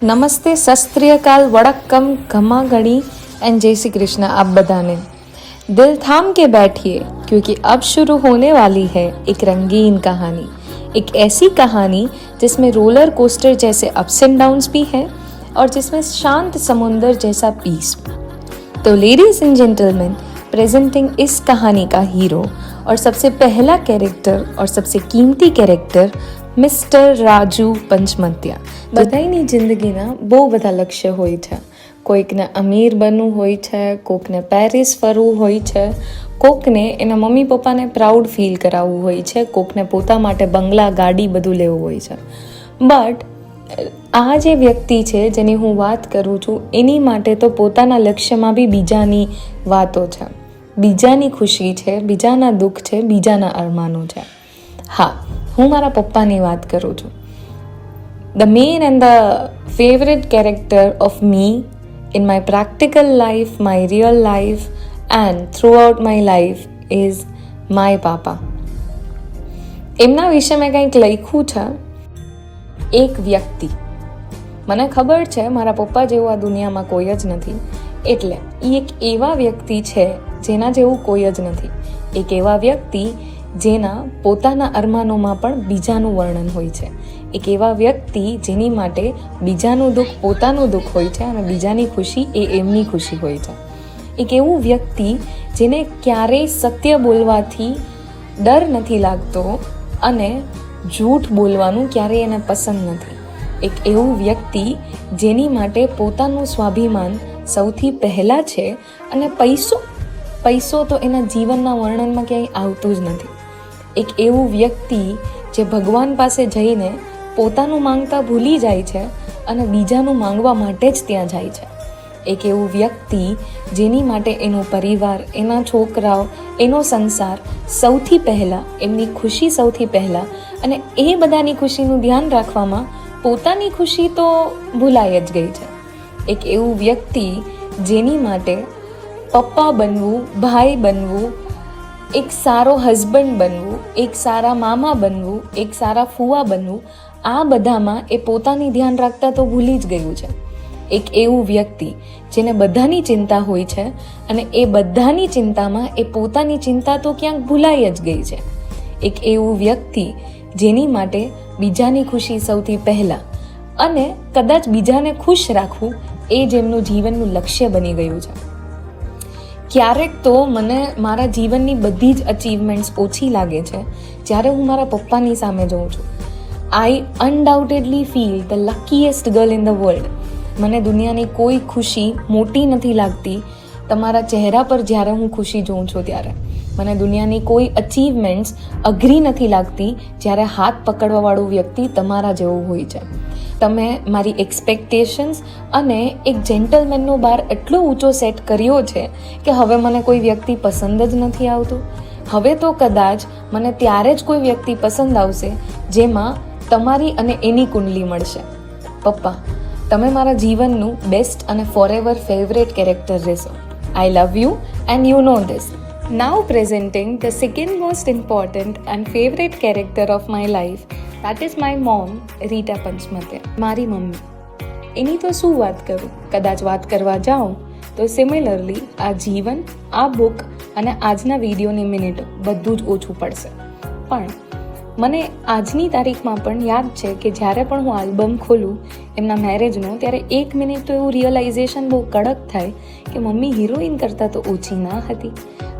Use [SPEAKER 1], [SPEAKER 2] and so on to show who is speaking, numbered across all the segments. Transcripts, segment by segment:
[SPEAKER 1] नमस्ते, सत श्री अकाल, वड़क्कम, घमा घड़ी एंड जय श्री कृष्ण। आप बधाने दिल थाम के बैठिए क्योंकि अब शुरू होने वाली है एक रंगीन कहानी। एक ऐसी कहानी जिसमें रोलर कोस्टर जैसे अप्स एंड डाउन्स भी हैं और जिसमें शांत समुंदर जैसा पीस। तो लेडीज एंड जेंटलमैन, प्रेजेंटिंग इस कहानी का हीरो और सबसे पहला कैरेक्टर और सबसे कीमती कैरेक्टर મિસ્ટર રાજુ પંચમત્યા। બધાની જિંદગીના બહુ બધા લક્ષ્ય હોય છે। કોઈકને અમીર બનવું હોય છે, કોઈકને પેરિસ ફરવું હોય છે, કોઈકને એના મમ્મી પપ્પાને પ્રાઉડ ફીલ કરાવવું હોય છે, કોઈકને પોતા માટે બંગલા, ગાડી બધું લેવું હોય છે। બટ આ જે વ્યક્તિ છે જેની હું વાત કરું છું એની માટે તો પોતાના લક્ષ્યમાં બી બીજાની વાતો છે, બીજાની ખુશી છે, બીજાના દુઃખ છે, બીજાના અરમાનો છે। હા, હું મારા પપ્પાની વાત કરું છું। The man and the favourite character of me in my practical life, my real life and throughout my life is my papa. એમના વિશે મેં કંઈક લખ્યું છે। એક વ્યક્તિ, મને ખબર છે મારા પપ્પા જેવું આ દુનિયામાં કોઈ જ નથી, એટલે એ એક એવા વ્યક્તિ છે જેના જેવું કોઈ જ નથી। એક એવા વ્યક્તિ જેના પોતાના અરમાનોમાં પણ બીજાનું વર્ણન હોય છે। એક એવા વ્યક્તિ જેની માટે બીજાનું દુઃખ પોતાનું દુઃખ હોય છે અને બીજાની ખુશી એ એમની ખુશી હોય છે। એક એવું વ્યક્તિ જેને ક્યારેય સત્ય બોલવાથી ડર નથી લાગતો અને જૂઠ બોલવાનું ક્યારેય એને પસંદ નથી। એક એવું વ્યક્તિ જેની માટે પોતાનું સ્વાભિમાન સૌથી પહેલાં છે અને પૈસો તો એના જીવનના વર્ણનમાં ક્યાંય આવતું જ નથી। એક એવું વ્યક્તિ જે ભગવાન પાસે જઈને પોતાનું માંગતા ભૂલી જાય છે અને બીજાનું માંગવા માટે જ ત્યાં જાય છે। એક એવું વ્યક્તિ જેની માટે એનો પરિવાર, એના છોકરાઓ, એનો સંસાર સૌથી પહેલાં, એમની ખુશી સૌથી પહેલાં, અને એ બધાની ખુશીનું ધ્યાન રાખવામાં પોતાની ખુશી તો ભૂલાઈ જ ગઈ છે। એક એવું વ્યક્તિ જેની માટે પપ્પા બનવું, ભાઈ બનવું, એક સારો હસબન્ડ બનવું, એક સારા મામા બનવું, એક સારા ફુવા બનવું, આ બધામાં એ પોતાની ધ્યાન રાખતા તો ભૂલી જ ગયું છે। એક એવું વ્યક્તિ જેને બધાની ચિંતા હોય છે અને એ બધાની ચિંતામાં એ પોતાની ચિંતા તો ક્યાંક ભૂલાઈ જ ગઈ છે। એક એવું વ્યક્તિ જેની માટે બીજાની ખુશી સૌથી પહેલાં અને કદાચ બીજાને ખુશ રાખવું એ જ એમનું જીવનનું લક્ષ્ય બની ગયું છે। ક્યારેક તો મને મારા જીવનની બધી જ અચીવમેન્ટ્સ ઓછી લાગે છે જ્યારે હું મારા પપ્પાની સામે જોઉં છું। I undoubtedly feel the luckiest girl in the world. મને દુનિયાની કોઈ ખુશી મોટી નથી લાગતી તમારા ચહેરા પર જ્યારે હું ખુશી જોઉં છું ત્યારે। મને દુનિયાની કોઈ અચીવમેન્ટ્સ અઘરી નથી લાગતી જ્યારે હાથ પકડવાવાળું વ્યક્તિ તમારા જેવું હોય છે। તમે મારી એક્સપેક્ટેશન્સ અને એક જેન્ટલમેનનો બાર એટલો ઊંચો સેટ કર્યો છે કે હવે મને કોઈ વ્યક્તિ પસંદ જ નથી આવતું। હવે તો કદાચ મને ત્યારે જ કોઈ વ્યક્તિ પસંદ આવશે જેમાં તમારી અને એની કુંડલી મળશે। પપ્પા, તમે મારા જીવનનું બેસ્ટ અને ફોરએવર ફેવરેટ કેરેક્ટર રહેશો। I love you and you know this. Now presenting the second most important and favourite character of my life, that is my mom, Rita Panchmatya. મારી મમ્મી, એની તો શું વાત કરું। કદાચ વાત કરવા જાઉં તો સિમિલરલી આ જીવન, આ બુક અને આજના વિડીયોની મિનિટો બધું જ ઓછું પડશે। પણ મને આજની તારીખમાં પણ યાદ છે કે જ્યારે પણ હું આલ્બમ ખોલું એમના મેરેજનો, ત્યારે 1 મિનિટ તો એવું રિયલાઇઝેશન બહુ કડક થાય કે મમ્મી હિરોઈન કરતાં તો ઓછી ના હતી।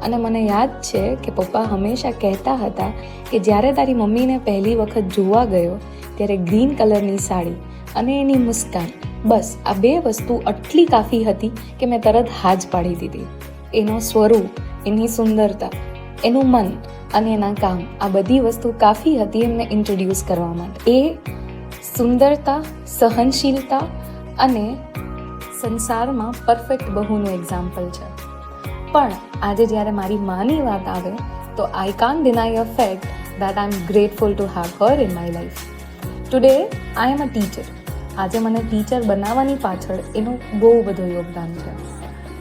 [SPEAKER 1] અને મને યાદ છે કે પપ્પા હંમેશા કહેતા હતા કે જ્યારે તારી મમ્મીને પહેલી વખત જોવા ગયો ત્યારે ગ્રીન કલરની સાડી અને એની મુસ્કાન, બસ આ 2 વસ્તુ આટલી કાફી હતી કે મેં તરત હા જ પાડી દીધી। એનો સ્વરૂપ, એની સુંદરતા, એનું મન અને એના કામ, આ બધી વસ્તુ કાફી હતી એમને ઇન્ટ્રોડ્યુસ કરવા માટે। એ સુંદરતા, સહનશીલતા અને સંસારમાં પરફેક્ટ બહુનું એક્ઝામ્પલ છે। પણ આજે જ્યારે મારી માની વાત આવે તો I can't deny a fact that I am grateful to have her in my life. Today I am a teacher. આજે મને ટીચર બનાવવાની પાછળ એનું બહુ બધું યોગદાન છે।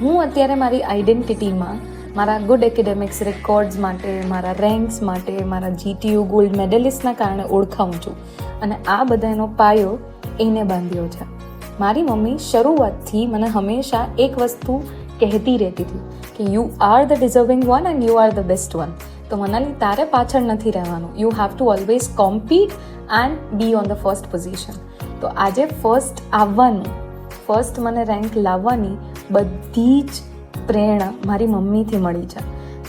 [SPEAKER 1] હું અત્યારે મારી આઈડેન્ટિટીમાં મારા ગુડ એકેડેમિક્સ રેકોર્ડ્સ માટે, મારા રેન્ક્સ માટે, મારા GTU ગોલ્ડ મેડલિસ્ટના કારણે ઓળખાઉં છું અને આ બધાનો પાયો એને બાંધ્યો છે। મારી મમ્મી શરૂઆતથી મને હંમેશા એક વસ્તુ કહેતી રહેતી હતી કે you are the deserving one and you are the best one. તો મનાલી, તારે પાછળ નથી રહેવાનું. You have to always compete and be on the first position. તો આજે ફર્સ્ટ આવવાનું, ફર્સ્ટ મને રેન્ક લાવવાની બધી જ પ્રેરણા મારી મમ્મીથી મળી છે.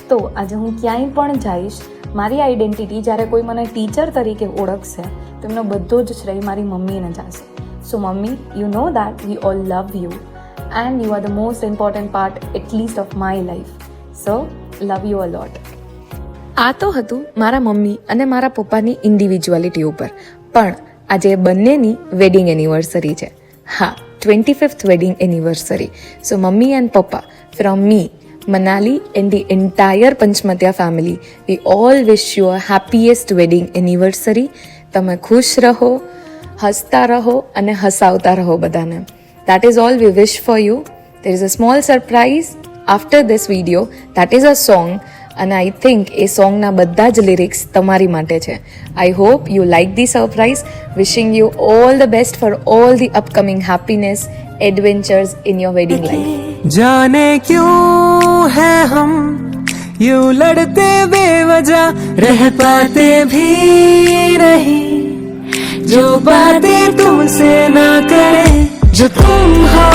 [SPEAKER 1] તો આજે હું ક્યાંય પણ જઈશ, મારી આઈડેન્ટિટી જ્યારે કોઈ મને ટીચર તરીકે ઓળખશે તો એમનો બધો જ શ્રેય મારી મમ્મીને જશે. સો મમ્મી, you know that we all love you and you are the most important part at least of my life. So love you a lot. આ તો હતું મારા મમ્મી અને મારા પપ્પાની ઇન્ડિવિજ્યુઆલિટી ઉપર. પણ આજે બંનેની વેડિંગ એનિવર્સરી છે. હા, 25th wedding anniversary. So mummy and papa, from me, Manali and the entire Panchmatya family, we all wish you a happiest wedding anniversary. તમે ખુશ રહો, હસતા રહો અને હસાવતા રહો બધાને. That is all we wish for you. There is a small surprise after this video. That is a song. અને I think એ સોંગના બધા જ લિરિક્સ તમારી માટે છે. I hope you like the surprise. Wishing you all the best for all the upcoming happiness adventures in your wedding life.
[SPEAKER 2] जाने क्यों है हम यूं लड़ते बेवजह, रह पाते भी नहीं. जो बातें तुमसे ना करे, जो तुम हो